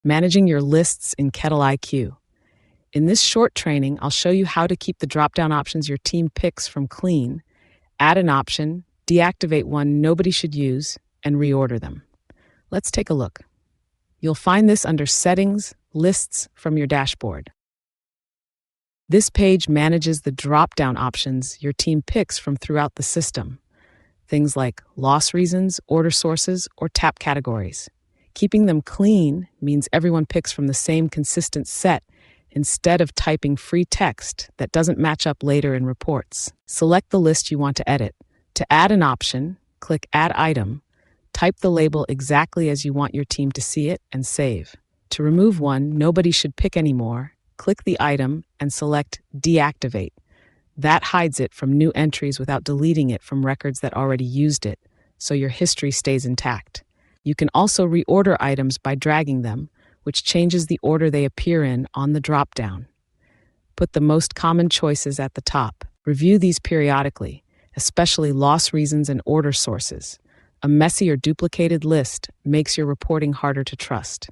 Managing your lists in KettleiQ. In this short training, I'll show you how to keep the drop-down options your team picks from clean, add an option, deactivate one nobody should use, and reorder them. Let's take a look. You'll find this under Settings, Lists from your dashboard. This page manages the drop-down options your team picks from throughout the system. Things like loss reasons, order sources, or tap categories. Keeping them clean means everyone picks from the same consistent set instead of typing free text that doesn't match up later in reports. Select the list you want to edit. To add an option, click Add Item, type the label exactly as you want your team to see it, and save. To remove one nobody should pick anymore, click the item and select Deactivate. That hides it from new entries without deleting it from records that already used it, so your history stays intact. You can also reorder items by dragging them, which changes the order they appear in on the drop-down. Put the most common choices at the top. Review these periodically, especially loss reasons and order sources. A messy or duplicated list makes your reporting harder to trust.